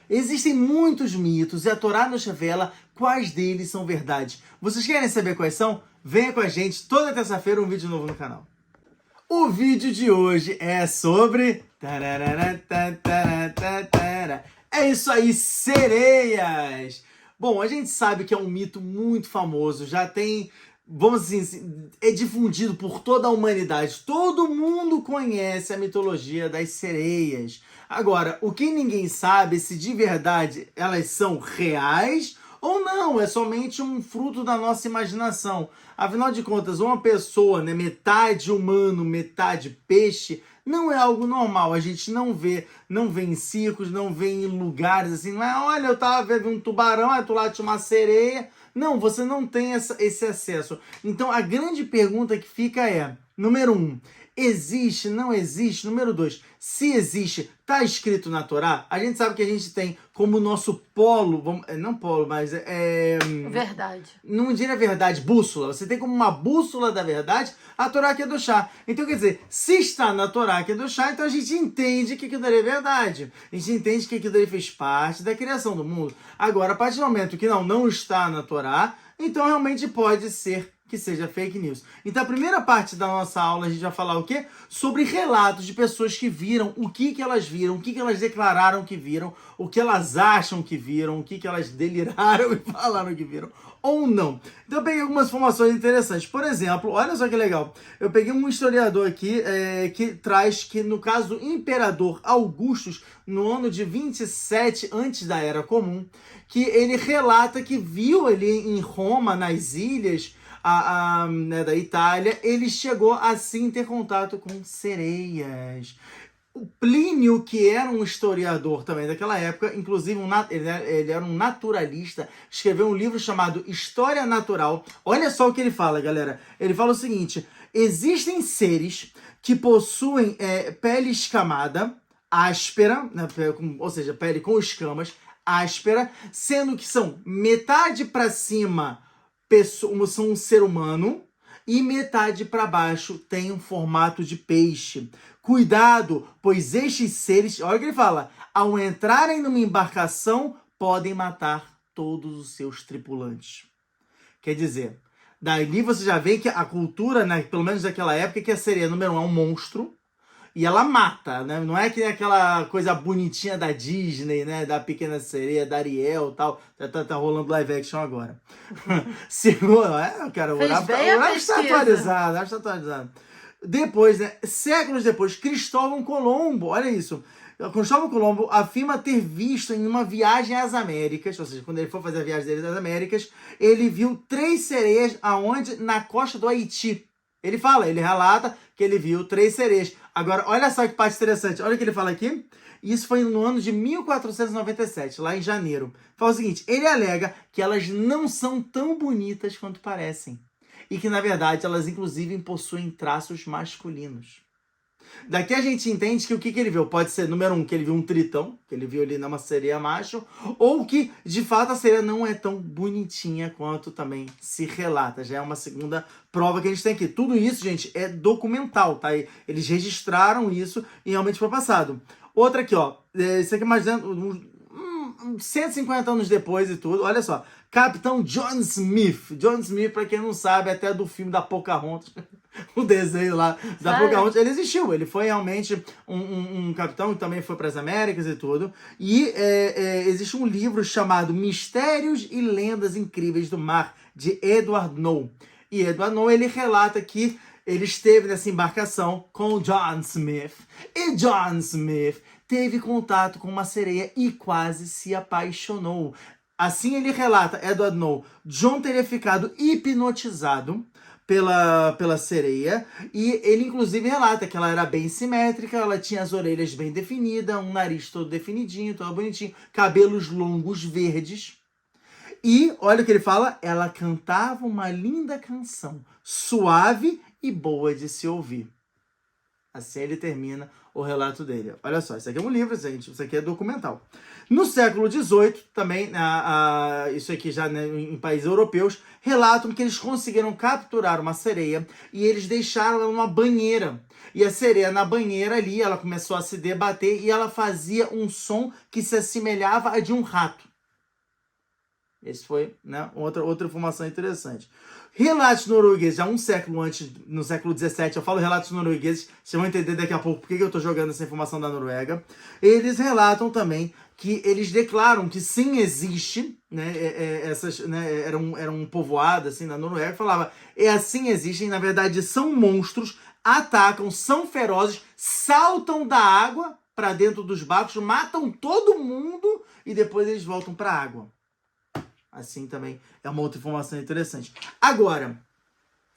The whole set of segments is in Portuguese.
Existem muitos mitos e a Torá nos revela quais deles são verdade. Vocês querem saber quais são? Venha com a gente toda terça-feira um vídeo novo no canal. O vídeo de hoje é sobre... É isso aí, sereias! Bom, a gente sabe que é um mito muito famoso, já tem... Vamos assim, é difundido por toda a humanidade. Todo mundo conhece a mitologia das sereias. Agora, o que ninguém sabe é se de verdade elas são reais ou não, é somente um fruto da nossa imaginação. Afinal de contas, uma pessoa, né, metade humano, metade peixe, não é algo normal. A gente não vê em circos, não vê em lugares assim. Não é, olha, eu tava vendo um tubarão, aí tu lá tinha uma sereia. Não, você não tem esse acesso. Então, a grande pergunta que fica é, número 1, existe, não existe? Número 2, se existe, está escrito na Torá? A gente sabe que a gente tem como nosso polo, não polo, mas Verdade. não diria verdade, bússola. Você tem como uma bússola da verdade a Torá Kedoshá. Então, quer dizer, se está na Torá Kedoshá, então a gente entende que aquilo ali é verdade. A gente entende que aquilo ali fez parte da criação do mundo. Agora, a partir do momento que não está na Torá, então realmente pode ser que seja fake news. Então, a primeira parte da nossa aula, a gente vai falar o quê? Sobre relatos de pessoas que viram, o que elas viram, o que elas declararam que viram, o que elas acham que viram, o que elas deliraram e falaram que viram, ou não. Então, eu peguei algumas informações interessantes. Por exemplo, olha só que legal. Eu peguei um historiador aqui que traz que, no caso do imperador Augustus, no ano de 27 antes da Era Comum, que ele relata que viu ali em Roma, nas ilhas, né, da Itália, ele chegou assim ter contato com sereias. O Plínio, que era um historiador também daquela época, inclusive ele era um naturalista, escreveu um livro chamado História Natural. Olha só o que ele fala, galera. Ele fala o seguinte: existem seres que possuem pele escamada, áspera, né, ou seja, pele com escamas, áspera, sendo que são metade para cima são um ser humano e metade para baixo tem um formato de peixe. Cuidado, pois estes seres, olha o que ele fala, ao entrarem numa embarcação, podem matar todos os seus tripulantes. Quer dizer, dali você já vê que a cultura, né, pelo menos daquela época, que a sereia, número 1, é um monstro, e ela mata, né? Não é que aquela coisa bonitinha da Disney, né? Da Pequena Sereia, da Ariel e tal. Tá rolando live action agora. Segundo, cara, o Horácio está atualizado. Depois, né? Séculos depois, Cristóvão Colombo, olha isso. Cristóvão Colombo afirma ter visto em uma viagem às Américas, ou seja, quando ele foi fazer a viagem dele às Américas, ele viu 3 sereias aonde? Na costa do Haiti. Ele relata que ele viu 3 sereias. Agora, olha só que parte interessante. Olha o que ele fala aqui. Isso foi no ano de 1497, lá em janeiro. Fala o seguinte, ele alega que elas não são tão bonitas quanto parecem. E que, na verdade, elas, inclusive, possuem traços masculinos. Daqui a gente entende que o que ele viu pode ser, número 1, que ele viu um tritão, que ele viu ali numa sereia macho, ou que, de fato, a sereia não é tão bonitinha quanto também se relata. Já é uma segunda prova que a gente tem aqui. Tudo isso, gente, é documental, tá? Eles registraram isso e realmente foi passado. Outra aqui, ó. Isso aqui imaginando 150 anos depois e tudo, olha só. Capitão John Smith. John Smith, pra quem não sabe, até do filme da Pocahontas, o desenho lá da Pocahontas, ele existiu. Ele foi realmente um capitão que também foi para as Américas e tudo. E existe um livro chamado Mistérios e Lendas Incríveis do Mar, de Edward Noe. E Edward Noe, ele relata que ele esteve nessa embarcação com o John Smith. E John Smith teve contato com uma sereia e quase se apaixonou. Assim ele relata, Edward Noe, John teria ficado hipnotizado pela sereia, e ele inclusive relata que ela era bem simétrica, ela tinha as orelhas bem definidas, um nariz todo definidinho, todo bonitinho, cabelos longos verdes. E, olha o que ele fala, ela cantava uma linda canção, suave e boa de se ouvir. Assim ele termina o relato dele. Olha só, isso aqui é um livro, gente, isso aqui é documental. No século XVIII, também, isso aqui já, né, em países europeus, relatam que eles conseguiram capturar uma sereia e eles deixaram ela numa banheira. E a sereia na banheira ali, ela começou a se debater e ela fazia um som que se assemelhava a de um rato. Esse foi, né, outra informação interessante. Relatos noruegueses, já um século antes, no século XVII, eu falo relatos noruegueses, vocês vão entender daqui a pouco por que eu estou jogando essa informação da Noruega. Eles relatam também que eles declaram que sim, existe, né, era um povoado assim na Noruega, falava, assim existem, na verdade são monstros, atacam, são ferozes, saltam da água para dentro dos barcos, matam todo mundo e depois eles voltam para a água. Assim também é uma outra informação interessante. Agora,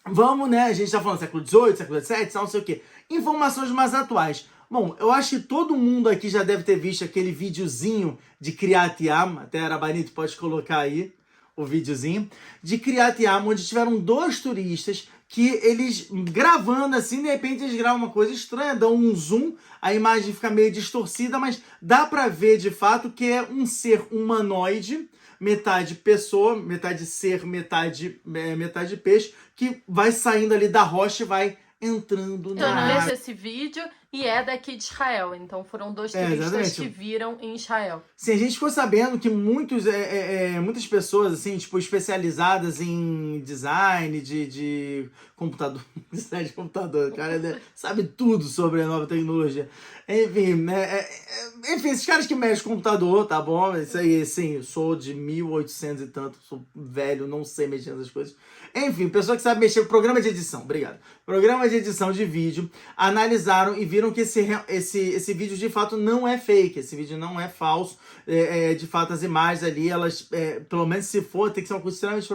vamos, né? A gente tá falando século XVIII, século XVII, não sei o quê. Informações mais atuais. Bom, eu acho que todo mundo aqui já deve ter visto aquele videozinho de Kriyat Yam. Até Arabanito pode colocar aí o videozinho. De Kriyat Yam, onde tiveram 2 turistas que eles gravando assim, de repente eles gravam uma coisa estranha, dão um zoom, a imagem fica meio distorcida, mas dá pra ver de fato que é um ser humanoide, metade pessoa, metade ser, metade peixe, que vai saindo ali da rocha e vai entrando na Eu não água. vejo esse vídeo e é daqui de Israel. Então foram 2 turistas exatamente. que viram em Israel. Sim, a gente ficou sabendo que muitas pessoas, assim, tipo, especializadas em design de computador, design de computador, cara, né, sabe tudo sobre a nova tecnologia. Enfim, né, enfim, esses caras que mexem com computador, tá bom? Isso aí, sim, eu sou de 1800 e tanto, sou velho, não sei mexer nessas coisas. Enfim, pessoa que sabe mexer com programa de edição, obrigado. Programa de edição de vídeo, analisaram e viram que esse vídeo de fato não é fake, esse vídeo não é falso. De fato, as imagens ali, elas, pelo menos se for, tem que ser uma coisa extremamente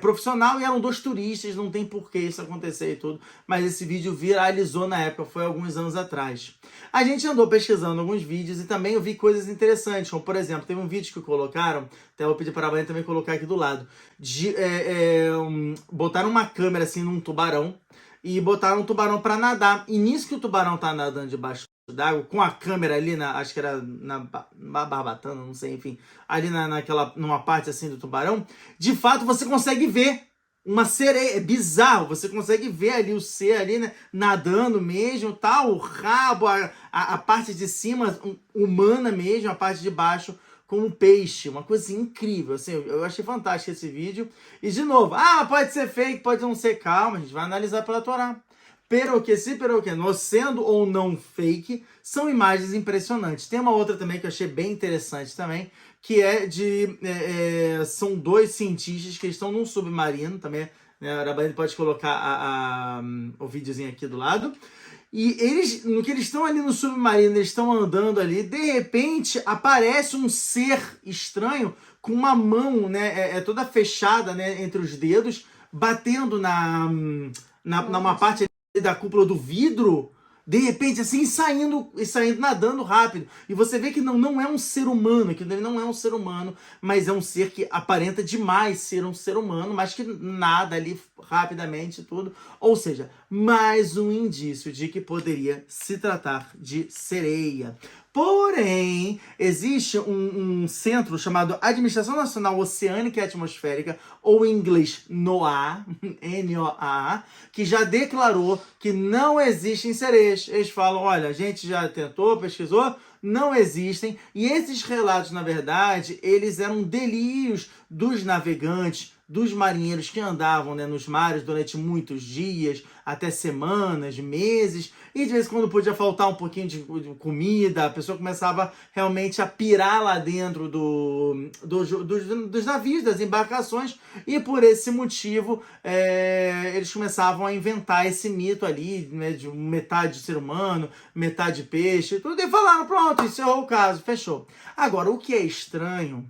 profissional, e eram 2 turistas, não tem por que isso acontecer e tudo, mas esse vídeo viralizou na época, foi alguns anos atrás. A gente andou pesquisando alguns vídeos e também eu vi coisas interessantes, como por exemplo, teve um vídeo que colocaram, até vou pedir para a Baiana também colocar aqui do lado, botaram uma câmera assim num tubarão e botaram um tubarão para nadar, e nisso que o tubarão tá nadando debaixo d'água, com a câmera ali, acho que era na barbatana, não sei, enfim, ali numa parte assim do tubarão, de fato você consegue ver uma sereia, é bizarro, você consegue ver ali o ser ali, né, nadando mesmo, tal, o rabo, a parte de cima humana mesmo, a parte de baixo com um peixe, uma coisa incrível, assim, eu achei fantástico esse vídeo, e de novo, pode ser fake, pode não ser, calma, a gente vai analisar pela Torá. Pero que no sendo ou não fake, são imagens impressionantes. Tem uma outra também que eu achei bem interessante também, que é são 2 cientistas que estão num submarino, também, né, a Arabanita pode colocar o videozinho aqui do lado, e eles, no que eles estão ali no submarino, eles estão andando ali, de repente aparece um ser estranho com uma mão, né, toda fechada, né, entre os dedos, batendo numa parte da cúpula do vidro, de repente, assim, saindo, nadando rápido. E você vê que não é um ser humano, que ele não é um ser humano, mas é um ser que aparenta demais ser um ser humano, mas que nada ali rapidamente e tudo. Ou seja, mais um indício de que poderia se tratar de sereia. Porém, existe um centro chamado Administração Nacional Oceânica e Atmosférica, ou em inglês NOAA, N-O-A, que já declarou que não existem sereias. Eles falam, olha, a gente já tentou, pesquisou, não existem. E esses relatos, na verdade, eles eram delírios dos navegantes, dos marinheiros que andavam, né, nos mares durante muitos dias, até semanas, meses, e de vez em quando podia faltar um pouquinho de comida, a pessoa começava realmente a pirar lá dentro dos navios, das embarcações, e por esse motivo eles começavam a inventar esse mito ali, né, de metade ser humano, metade peixe, e tudo, e falaram, pronto, encerrou o caso, fechou. Agora, o que é estranho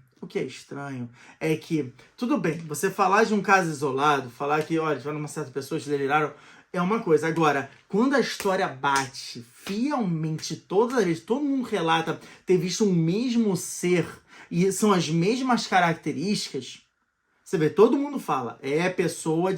é que, tudo bem, você falar de um caso isolado, falar que, olha, tiveram uma certa pessoa que deliraram, é uma coisa. Agora, quando a história bate fielmente todas as vezes, todo mundo relata ter visto um mesmo ser e são as mesmas características, Você vê, todo mundo fala, é pessoa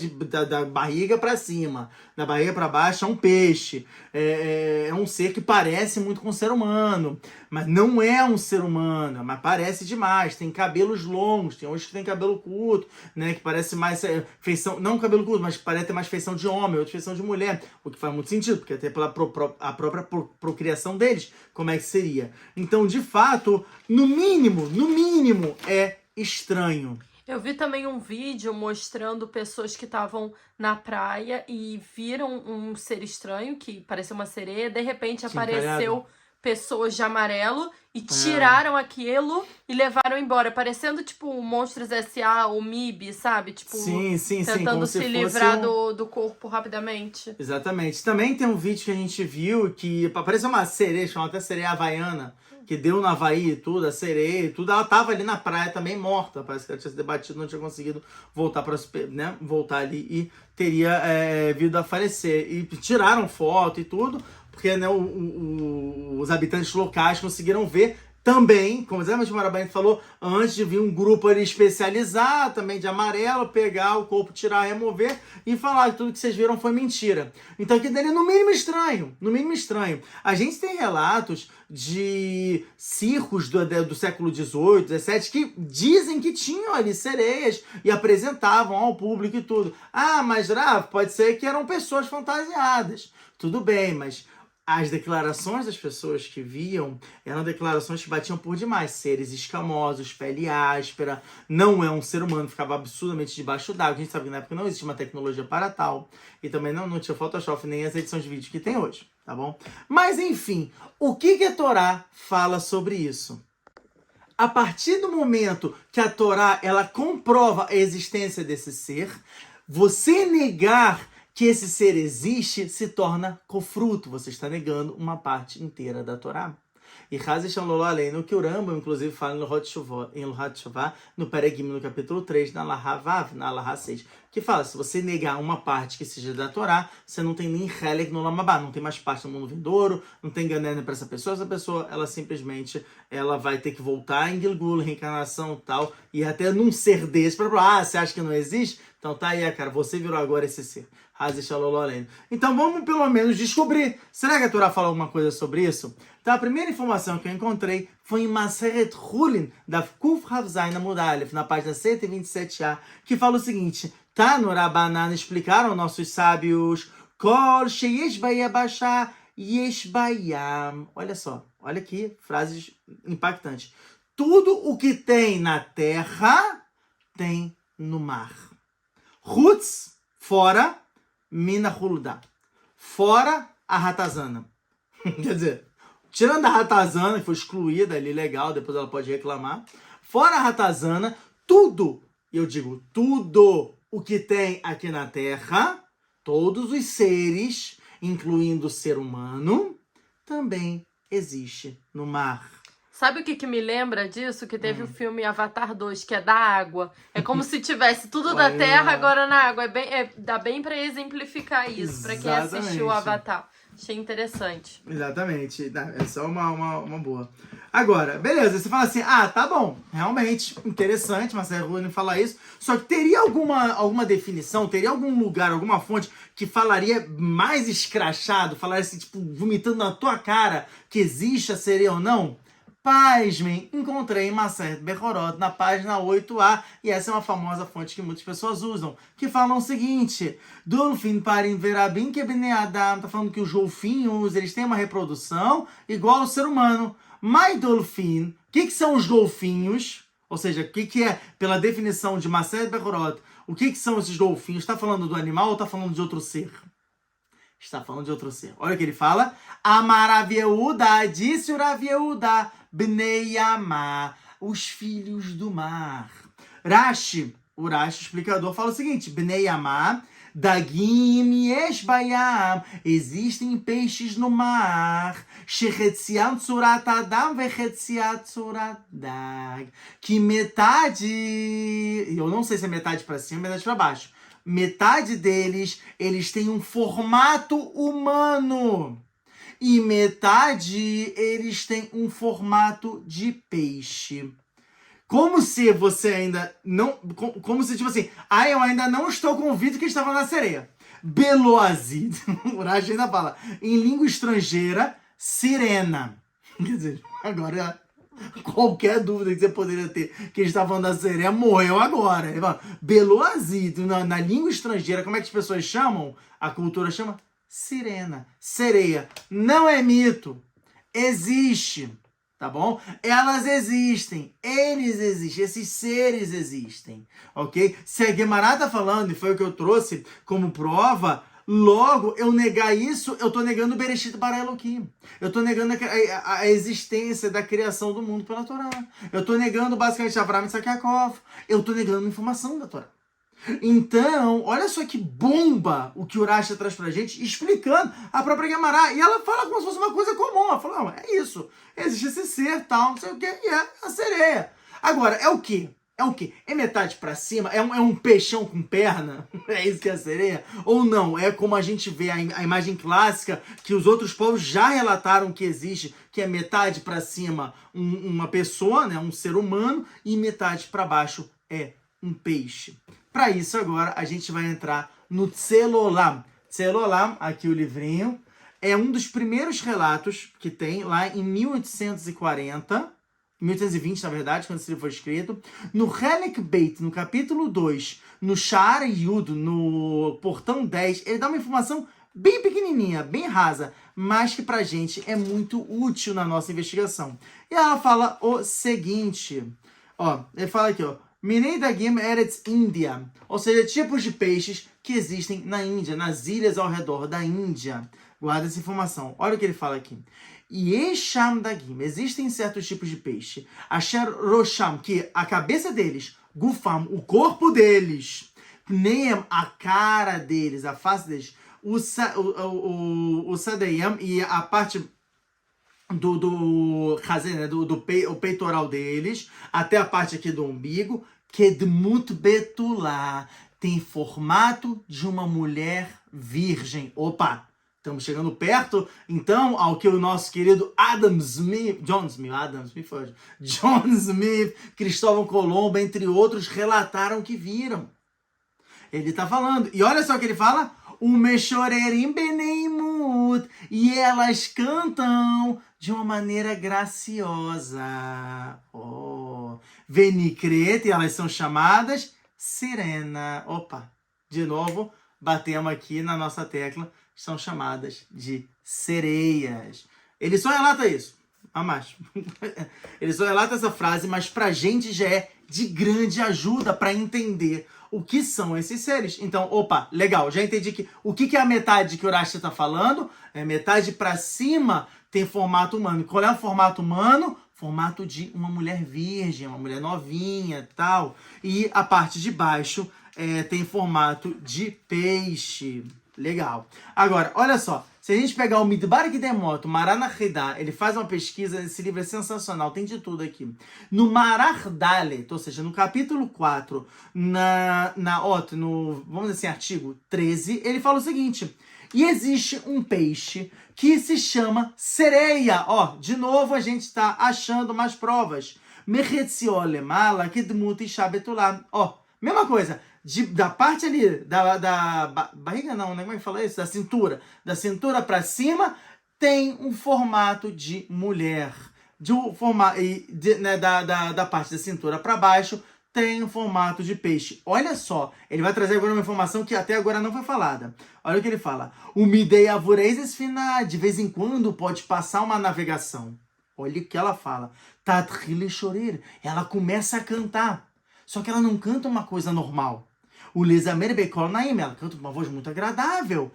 da barriga para cima, da barriga para baixo é um peixe, é um ser que parece muito com um ser humano, mas não é um ser humano, mas parece demais, tem cabelos longos, tem uns que tem cabelo curto, né, que parece mais feição, não cabelo curto, mas parece ter mais feição de homem, outra feição de mulher, o que faz muito sentido, porque até pela a própria procriação deles, como é que seria. Então, de fato, no mínimo, é estranho. Eu vi também um vídeo mostrando pessoas que estavam na praia e viram um ser estranho, que parecia uma sereia, de repente apareceu pessoas de amarelo e tiraram aquilo e levaram embora, parecendo tipo Monstros S.A. ou MIB, sabe? Tipo, sim, tentando se livrar do corpo rapidamente. Exatamente. Também tem um vídeo que a gente viu que apareceu uma sereia, chamada até sereia havaiana, que deu no Havaí e tudo, a sereia e tudo, ela tava ali na praia também morta, parece que ela tinha se debatido, não tinha conseguido voltar para né, voltar ali e teria vindo a falecer. E tiraram foto e tudo, porque né, os habitantes locais conseguiram ver também, como exatamente o Marabani falou, antes de vir um grupo ali especializado, também de amarelo, pegar o corpo, tirar, remover e falar que tudo que vocês viram foi mentira. Então aqui dele é no mínimo estranho. A gente tem relatos de circos do século XVIII, XVII, que dizem que tinham ali sereias e apresentavam ao público e tudo. Ah, mas Rav, pode ser que eram pessoas fantasiadas. Tudo bem, mas as declarações das pessoas que viam eram declarações que batiam por demais. Seres escamosos, pele áspera, não é um ser humano, ficava absurdamente debaixo d'água. A gente sabe que na época não existia uma tecnologia para tal. E também não tinha Photoshop nem as edições de vídeo que tem hoje, tá bom? Mas enfim, o que a Torá fala sobre isso? A partir do momento que a Torá ela comprova a existência desse ser, você negar que esse ser existe se torna cofruto. Você está negando uma parte inteira da Torá. E Hazesham Lolo Aleinu, que o Rambam, inclusive, fala em Luhot Shuvah, no Peregim, no capítulo 3, na Alahá Vav, na Alahá 6, que fala, se você negar uma parte que seja da Torá, você não tem nem Helek no Lamabá, não tem mais parte no mundo vindouro, não tem ganância para essa pessoa, ela simplesmente ela vai ter que voltar em Gilgul, reencarnação e tal, e até num ser desse, para falar, você acha que não existe? Então tá aí, cara, você virou agora esse ser. Então vamos pelo menos descobrir. Será que a Torá fala alguma coisa sobre isso? Então a primeira informação que eu encontrei foi em Maseret Hulin, da Kuf Havzain Amud Aleph, na página 127a, que fala o seguinte: tá no Rabanan, explicaram nossos sábios, Kol sheyesh bayabasha yesh bayam. Olha só, olha aqui, frases impactantes. Tudo o que tem na terra, tem no mar. Chutz, fora, Mina Hulda. Fora a Ratazana. Quer dizer, tirando a Ratazana, que foi excluída ali, legal, depois ela pode reclamar. Fora a Ratazana, tudo, e eu digo tudo o que tem aqui na Terra, todos os seres, incluindo o ser humano, também existe no mar. Sabe o que me lembra disso? Que teve o filme Avatar 2, que é da água. É como se tivesse tudo da terra agora na água. Dá bem pra exemplificar isso, pra quem assistiu o Avatar. Achei interessante. Exatamente. Essa é uma boa. Agora, beleza, você fala assim, tá bom, realmente interessante, mas é ruim falar isso. Só que teria alguma definição, teria algum lugar, alguma fonte que falaria mais escrachado, falaria assim, tipo, vomitando na tua cara que existe a sereia ou não? Pasmem, encontrei em Maseret Bechorot, na página 8a, e essa é uma famosa fonte que muitas pessoas usam, que falam o seguinte: Dolfin parim verabim que bnei Adam, tá falando que os golfinhos, eles têm uma reprodução igual ao ser humano. Mas Dolfin, o que são os golfinhos? Ou seja, o que é, pela definição de Maseret Bechorot, o que são esses golfinhos? Está falando do animal ou está falando de outro ser? Está falando de outro ser. Olha o que ele fala. Amar Yehuda, disse o Rav Yehuda, Bnei Yama, os filhos do mar. Rashi, o Rashi, explicador, fala o seguinte: Bnei Yama, Dagim yesh bayam, existem peixes no mar. Shechetziam tzurat adam vechetziat tzurat dag. Que metade, eu não sei se é metade para cima, metade para baixo. Metade deles, eles têm um formato humano. E metade, eles têm um formato de peixe. Como se você ainda não... Como se, tipo assim, eu ainda não estou convicto que estava na sereia. Beloazid. O Urash ainda fala. Em língua estrangeira, sirena. Quer dizer, agora... Qualquer dúvida que você poderia ter que eles estavam falando da sereia morreu agora. Ele fala, Beloazid, na língua estrangeira, como é que as pessoas chamam? A cultura chama sirena, sereia. Não é mito. Existe. Tá bom? Elas existem. Eles existem. Esses seres existem. Ok? Se a Guemará tá falando, e foi o que eu trouxe como prova, logo, eu negar isso, eu tô negando o Bereshit bara Elohim. Eu tô negando a existência da criação do mundo pela Torá. Eu tô negando basicamente Avraham, Yitzhak e Yaakov. Eu tô negando a informação da Torá. Então, olha só que bomba o que o Urash traz pra gente, explicando a própria Guemará. E ela fala como se fosse uma coisa comum. Ela fala, não, é isso. Existe esse ser, tal, não sei o que, e é a sereia. Agora, é o quê? É o quê? É metade pra cima? É um peixão com perna? É isso que é a sereia? Ou não? É como a gente vê a imagem clássica que os outros povos já relataram que existe, que é metade pra cima uma pessoa, né, um ser humano, e metade pra baixo é um peixe. Para isso agora a gente vai entrar no Tzelolam. Tzelolam, aqui o livrinho, é um dos primeiros relatos que tem lá em 1840... 1820, na verdade, quando esse livro foi escrito. No Helek Beit, no capítulo 2, no Sha'ar Yud, no portão 10, ele dá uma informação bem pequenininha, bem rasa, mas que pra gente é muito útil na nossa investigação. E ela fala o seguinte, ó, ele fala aqui, ó, Minei Dagim Eretz Índia, ou seja, tipos de peixes que existem na Índia, nas ilhas ao redor da Índia. Guarda essa informação. Olha o que ele fala aqui. Yesham Dagim, existem certos tipos de peixe. Asher Rosham, que a cabeça deles, Gufam, o corpo deles, Pneim, a cara deles, a face deles, o Sadeyam e a parte do peitoral deles, até a parte aqui do umbigo, Kedmut Betulá, tem formato de uma mulher virgem. Opa! Estamos chegando perto, então, ao que o nosso querido John Smith, Cristóvão Colombo, entre outros, relataram que viram. Ele está falando. E olha só o que ele fala. O Meshorerim Beneimut. E elas cantam de uma maneira graciosa. Oh. Venicret, e elas são chamadas sirena. Opa, de novo, batemos aqui na nossa tecla. São chamadas de sereias. Ele só relata isso. Amash. Ele só relata essa frase, mas pra gente já é de grande ajuda para entender o que são esses seres. Então, opa, legal, já entendi que o que é a metade que o Urash está falando? É metade para cima tem formato humano. Qual é o formato humano? Formato de uma mulher virgem, uma mulher novinha e tal. E a parte de baixo tem formato de peixe. Legal. Agora, olha só. Se a gente pegar o Midbar Gidemot, o Marana Hidá, ele faz uma pesquisa, esse livro é sensacional, tem de tudo aqui. No Marach Dalet, ou seja, no capítulo 4, vamos dizer assim, artigo 13, ele fala o seguinte: e existe um peixe que se chama sereia. Ó, de novo a gente está achando mais provas. Meretziolema, Kedmut Isha Betulá. Ó, mesma coisa. Da parte ali, da barriga não, né? Como é que fala isso? Da cintura. Da cintura para cima tem um formato de mulher. Da parte da cintura para baixo tem um formato de peixe. Olha só, ele vai trazer agora uma informação que até agora não foi falada. Olha o que ele fala. O Midei Avureis Fina, de vez em quando pode passar uma navegação. Olha o que ela fala. Tatrili Chorir, ela começa a cantar. Só que ela não canta uma coisa normal. O Lezamer Bekol Naim, ela canta com uma voz muito agradável.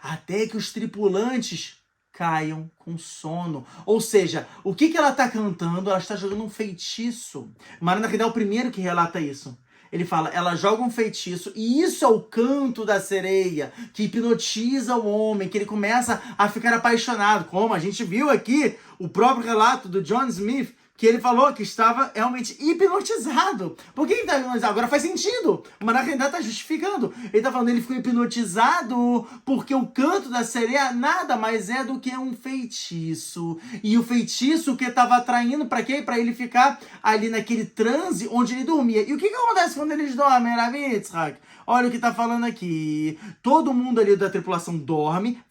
Até que os tripulantes caiam com sono. Ou seja, o que ela está cantando? Ela está jogando um feitiço. Marana Hidá é o primeiro que relata isso. Ele fala, ela joga um feitiço, e isso é o canto da sereia, que hipnotiza o homem, que ele começa a ficar apaixonado. Como a gente viu aqui, o próprio relato do John Smith, que ele falou que estava realmente hipnotizado. Por que ele está hipnotizado? Agora faz sentido. O Maracendá está justificando. Ele está falando que ele ficou hipnotizado porque o canto da sereia nada mais é do que um feitiço. E o feitiço que estava atraindo para quê? Para ele ficar ali naquele transe onde ele dormia. E o que acontece quando eles dormem, Rav Yitzhak? Olha o que tá falando aqui. Todo mundo ali da tripulação dorme.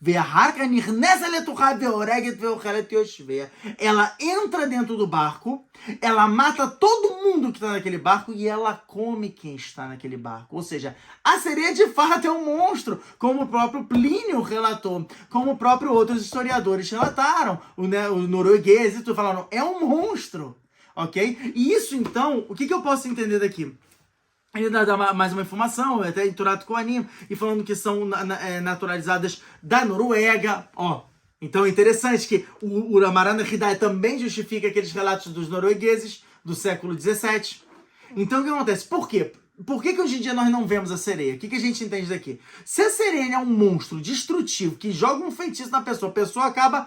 Ela entra dentro do barco. Ela mata todo mundo que tá naquele barco. E ela come quem está naquele barco. Ou seja, a sereia de fato é um monstro. Como o próprio Plínio relatou. Como o próprio outros historiadores relataram. O norueguês e tudo falaram. É um monstro. Ok? E isso então, o que eu posso entender daqui? Ele dá mais uma informação, até em Torat Kohanim, e falando que são naturalizadas da Noruega. Ó, então é interessante que o Ramarana Hidai também justifica aqueles relatos dos noruegueses do século XVII. Então o que acontece? Por quê? Por que hoje em dia nós não vemos a sereia? O que a gente entende daqui? Se a sereia é um monstro destrutivo que joga um feitiço na pessoa, a pessoa acaba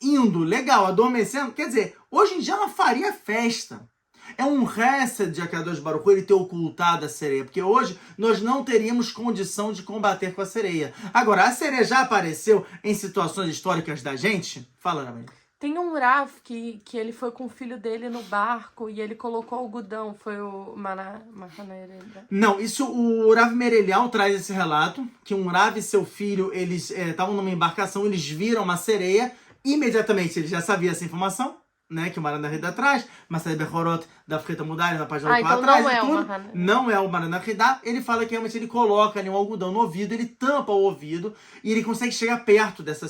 indo, legal, adormecendo, quer dizer, hoje em dia ela faria festa. É um hesed de Akadosh Baruch Hu ele ter ocultado a sereia, porque hoje nós não teríamos condição de combater com a sereia. Agora, a sereia já apareceu em situações históricas da gente? Fala, Rabi. Tem um Rav que ele foi com o filho dele no barco e ele colocou algodão, foi o Mahanaereda. Não, isso o Rav Merelial traz esse relato, que um Rav e seu filho, eles estavam numa embarcação, eles viram uma sereia, imediatamente ele já sabia essa informação, né, que o Maranahida traz, mas aí Bechorot da Freta Mudar na página 4 então atrás não e é tudo. Não é o Maranahida. Ele fala que realmente ele coloca ali um algodão no ouvido, ele tampa o ouvido e ele consegue chegar perto dessa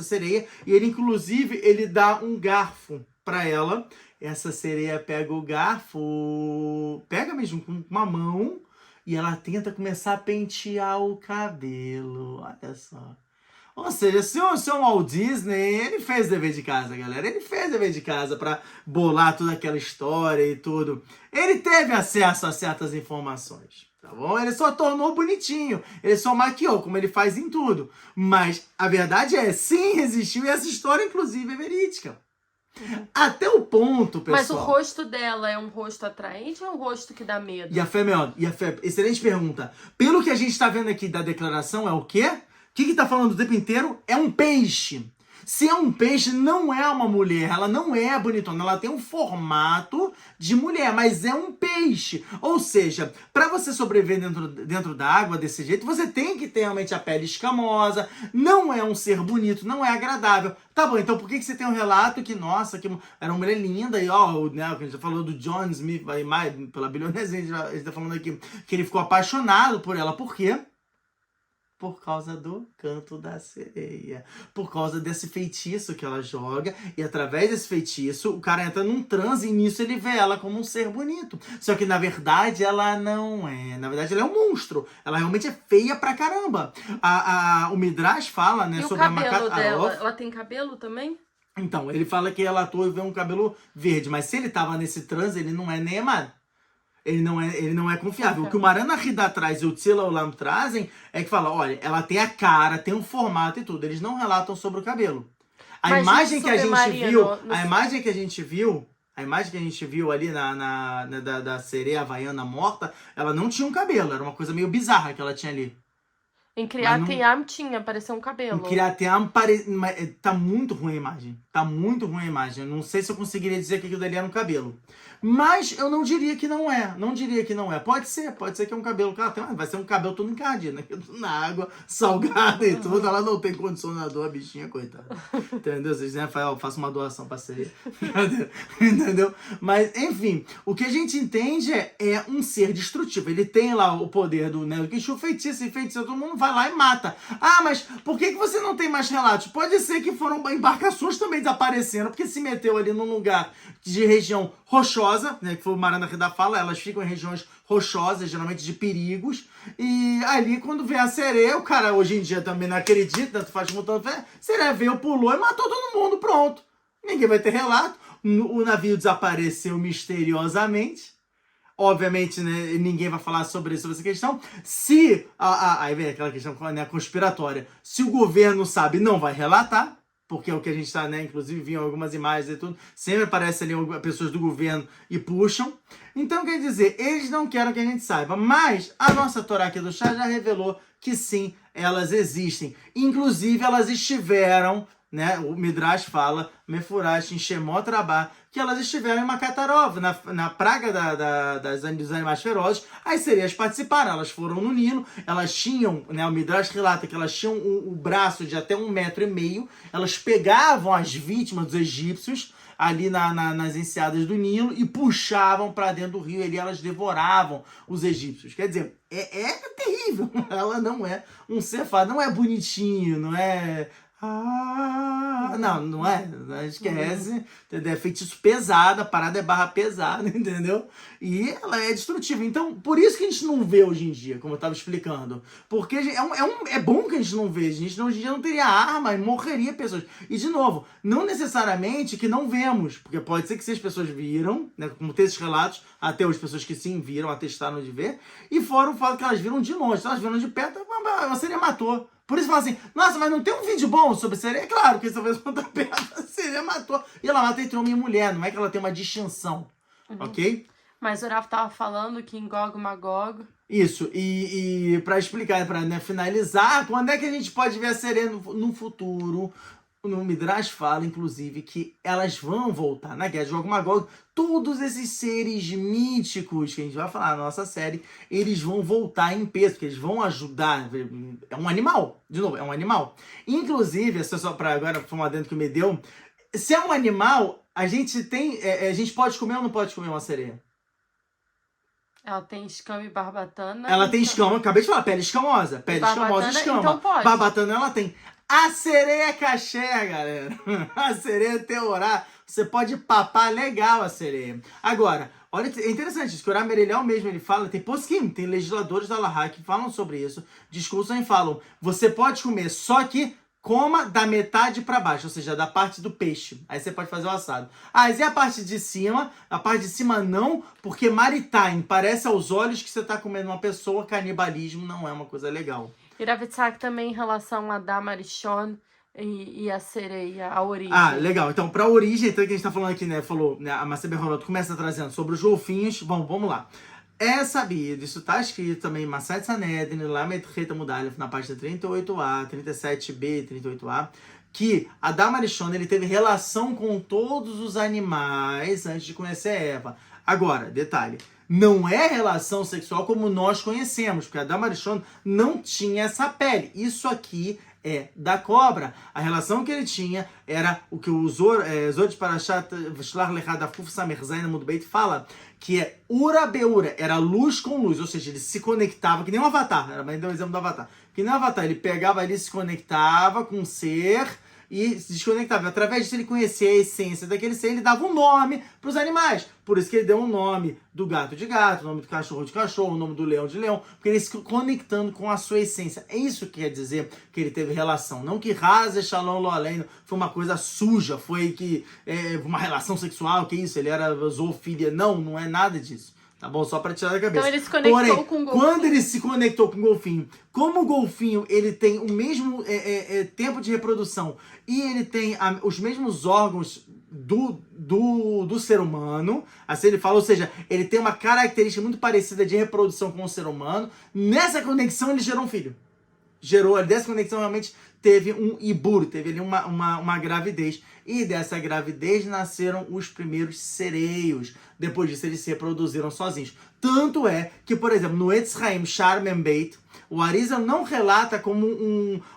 sereia e ele inclusive ele dá um garfo para ela. Essa sereia pega o garfo, pega mesmo com uma mão e ela tenta começar a pentear o cabelo. Olha só. Ou seja, se o Walt Disney, ele fez o dever de casa, galera. Ele fez o dever de casa pra bolar toda aquela história e tudo. Ele teve acesso a certas informações, tá bom? Ele só tornou bonitinho. Ele só maquiou, como ele faz em tudo. Mas a verdade é, sim, existiu e essa história, inclusive, é verídica. Até o ponto, pessoal... Mas o rosto dela é um rosto atraente ou é um rosto que dá medo? E a fé, excelente pergunta. Pelo que a gente tá vendo aqui da declaração, é o quê? O que tá falando o tempo inteiro? É um peixe. Se é um peixe, não é uma mulher. Ela não é bonitona. Ela tem um formato de mulher, mas é um peixe. Ou seja, para você sobreviver dentro da água desse jeito, você tem que ter realmente a pele escamosa. Não é um ser bonito, não é agradável. Tá bom, então por que você tem um relato que, nossa, que era uma mulher linda, e ó, né, a gente já falou do John Smith, pela bilionezinha, a gente tá falando aqui, que ele ficou apaixonado por ela. Por quê? Por causa do canto da sereia. Por causa desse feitiço que ela joga. E através desse feitiço, o cara entra num transe e nisso ele vê ela como um ser bonito. Só que na verdade ela não é. Na verdade ela é um monstro. Ela realmente é feia pra caramba. O Midrash fala, né, e sobre a cabelo dela? Ela tem cabelo também? Então, ele fala que ela atua e vê um cabelo verde. Mas se ele tava nesse transe, ele não é Neemar. Ele não é confiável. O que o Maranahida traz e o Tzila Olam trazem é que fala, olha, ela tem a cara, tem um formato e tudo. Eles não relatam sobre o cabelo. A imagem que a gente viu ali da sereia havaiana morta, ela não tinha um cabelo. Era uma coisa meio bizarra que ela tinha ali. Em Kriyat Yam tinha, parecia um cabelo. Em Kriyat Yam tá muito ruim a imagem. Tá muito ruim a imagem. Eu não sei se eu conseguiria dizer que aquilo dali era um cabelo. Mas eu não diria que não é. Não diria que não é. Pode ser que é um cabelo. Claro, vai ser um cabelo todo encardido, né? Na água, salgado e tudo. Ela não tem condicionador, a bichinha, coitada. Entendeu? Vocês dizem, Rafael, faça uma doação pra ser. Entendeu? Mas, enfim, o que a gente entende é um ser destrutivo. Ele tem lá o poder do Kishu, feitiço e feitiço. Todo mundo vai lá e mata. Ah, mas por que você não tem mais relatos? Pode ser que foram embarcações também desaparecendo, porque se meteu ali num lugar de região rochosa, né, que foi o Maranahida fala, elas ficam em regiões rochosas, geralmente de perigos, e ali quando vê a sereia, o cara hoje em dia também não acredita, tu faz montando fé, sereia veio, pulou e matou todo mundo, pronto. Ninguém vai ter relato, o navio desapareceu misteriosamente, obviamente, né, ninguém vai falar sobre essa questão. Se, aí vem aquela questão, né, conspiratória, se o governo sabe, não vai relatar, porque é o que a gente está, né? Inclusive, viam algumas imagens e tudo. Sempre aparece ali pessoas do governo e puxam. Então, quer dizer, eles não querem que a gente saiba. Mas a nossa Torá Kedoshá já revelou que sim, elas existem. Inclusive, elas estiveram, né? O Midrash fala, Mefurash, em Shemot Rabá, que elas estiveram em Makatarov, na praga dos animais ferozes. As sereias participaram, elas foram no Nilo, elas tinham, né, o Midrash relata que elas tinham o braço de até 1,5 metro, elas pegavam as vítimas dos egípcios ali nas enseadas do Nilo e puxavam para dentro do rio, e ali elas devoravam os egípcios. Quer dizer, é terrível, ela não é um ser fácil, não é bonitinho, não é... não é. Esquece. Entendeu? É feitiço pesado, a parada é barra pesada, entendeu? E ela é destrutiva. Então, por isso que a gente não vê hoje em dia, como eu tava explicando. Porque é bom que a gente não vê. A gente hoje em dia não teria arma e morreria pessoas. E, de novo, não necessariamente que não vemos. Porque pode ser que se as pessoas viram, né, como tem esses relatos, até as pessoas que sim viram, atestaram de ver, e fora o fato que elas viram de longe. Se elas viram de perto, a sereia matou. Por isso fala assim, nossa, mas não tem um vídeo bom sobre sereia? Claro, porque talvez quando tá perto, a sereia matou. E ela mata entre homem e mulher, não é que ela tem uma distinção, ok? Mas o Rafa tava falando que em Gog e Magog... Isso, e pra explicar, pra, né, finalizar, quando é que a gente pode ver a sereia no futuro? No Midrash fala, inclusive, que elas vão voltar na Guerra de Gog e Magog. Todos esses seres míticos que a gente vai falar na nossa série, eles vão voltar em peso, porque eles vão ajudar. É um animal, de novo, é um animal. Inclusive, só para agora, foi um adendo que me deu, se é um animal, a gente pode comer ou não pode comer uma sereia? Ela tem escama e barbatana. Ela tem escama, acabei de falar, pele escamosa. Pele escamosa e escama. Então pode. Barbatana ela tem. A sereia é caché, galera. A sereia é teorá. Você pode papar legal a sereia. Agora, olha, é interessante isso, que o Ram Mereliel mesmo, ele fala, tem poskim, tem legisladores da Laha que falam sobre isso, discursam e falam, você pode comer, só que coma da metade para baixo, ou seja, da parte do peixe. Aí você pode fazer o assado. Mas e a parte de cima? A parte de cima não, porque maritime, parece aos olhos que você está comendo uma pessoa, canibalismo não é uma coisa legal. E Ravitzak também em relação a Damarishon e a sereia, a origem. Ah, legal. Então, pra origem, então que a gente tá falando aqui, né? Falou, né? A Marcia Berrolot começa trazendo sobre os golfinhos. Bom, vamos lá. É sabido, isso tá escrito também em Masat Sanedrin, Lamed Reta Mudalef, na página 38a, 37b, 38a, que Adam Arishon, ele teve relação com todos os animais antes de conhecer Eva. Agora, detalhe, não é relação sexual como nós conhecemos, porque Adam Arishon não tinha essa pele. Isso aqui é da cobra. A relação que ele tinha era o que o Zor de Parashat Shlach Lecha Daf Kuf Samer Zayin Amud Beit fala, que é Ura Beura, era luz com luz, ou seja, ele se conectava, que nem um avatar, era bem um exemplo do avatar, que nem um avatar, ele pegava ali, se conectava com um ser e se desconectava. Através disso ele conhecia a essência daquele ser, ele dava um nome para os animais. Por isso que ele deu um nome do gato de gato, o nome do cachorro de cachorro, o nome do leão de leão, porque ele se conectando com a sua essência. É isso que quer dizer que ele teve relação. Não que Haze Shalom Lo Aleinu foi uma coisa suja, foi que uma relação sexual, que isso, ele era zoofilia. Não é nada disso. Tá bom? Só para tirar da cabeça. Então ele se conectou com o golfinho. Quando ele se conectou com o golfinho, como o golfinho ele tem o mesmo tempo de reprodução e ele tem os mesmos órgãos do ser humano, assim ele fala, ou seja, ele tem uma característica muito parecida de reprodução com o ser humano, nessa conexão ele gerou um filho. Dessa conexão realmente teve um ibur, teve ali uma gravidez. E dessa gravidez nasceram os primeiros sereios. Depois disso eles se reproduziram sozinhos. Tanto é que, por exemplo, no Etz Chaim Sharmem Beit, o Arizal não relata como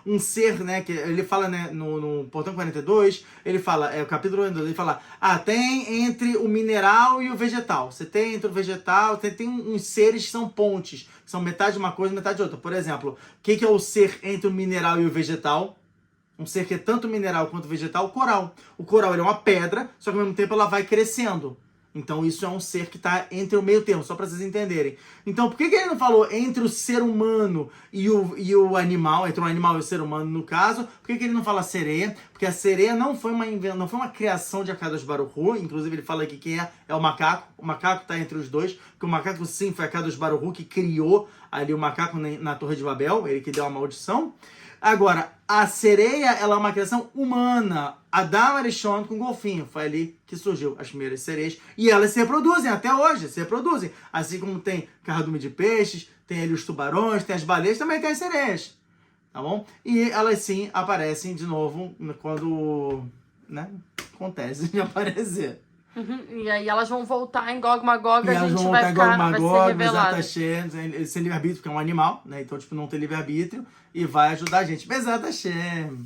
um ser, né, que ele fala, né, no Portão 42, ele fala, o capítulo 42, ele fala, tem entre o mineral e o vegetal. Você tem entre o vegetal, tem uns seres que são pontes, que são metade de uma coisa, metade de outra. Por exemplo, o que é o ser entre o mineral e o vegetal? Um ser que é tanto mineral quanto vegetal, o coral. O coral ele é uma pedra, só que ao mesmo tempo ela vai crescendo. Então isso é um ser que está entre o meio termo, só para vocês entenderem. Então por que ele não falou entre o ser humano e o animal, entre o animal e o ser humano no caso? Por que ele não fala sereia? Porque Porque a sereia não foi não foi uma criação de Akadosh Baruch Hu. Inclusive, ele fala aqui quem é o macaco. O macaco está entre os dois. Porque o macaco, sim, foi Akadosh Baruch Hu que criou ali o macaco na Torre de Babel. Ele que deu a maldição. Agora, a sereia, ela é uma criação humana. Adam Arishon com golfinho. Foi ali que surgiu as primeiras sereias. E elas se reproduzem até hoje. Se reproduzem. Assim como tem cardume de peixes, tem ali os tubarões, tem as baleias, também tem as sereias. Tá bom? E elas sim aparecem de novo quando, né, acontece de aparecer. E aí elas vão voltar em Gog Magog, E a elas gente vão vai voltar em ficar, Gog vai ser Magog, revelado. sem livre-arbítrio, porque é um animal, né? Então, tipo, não tem livre-arbítrio e vai ajudar a gente. Bezat Hashem.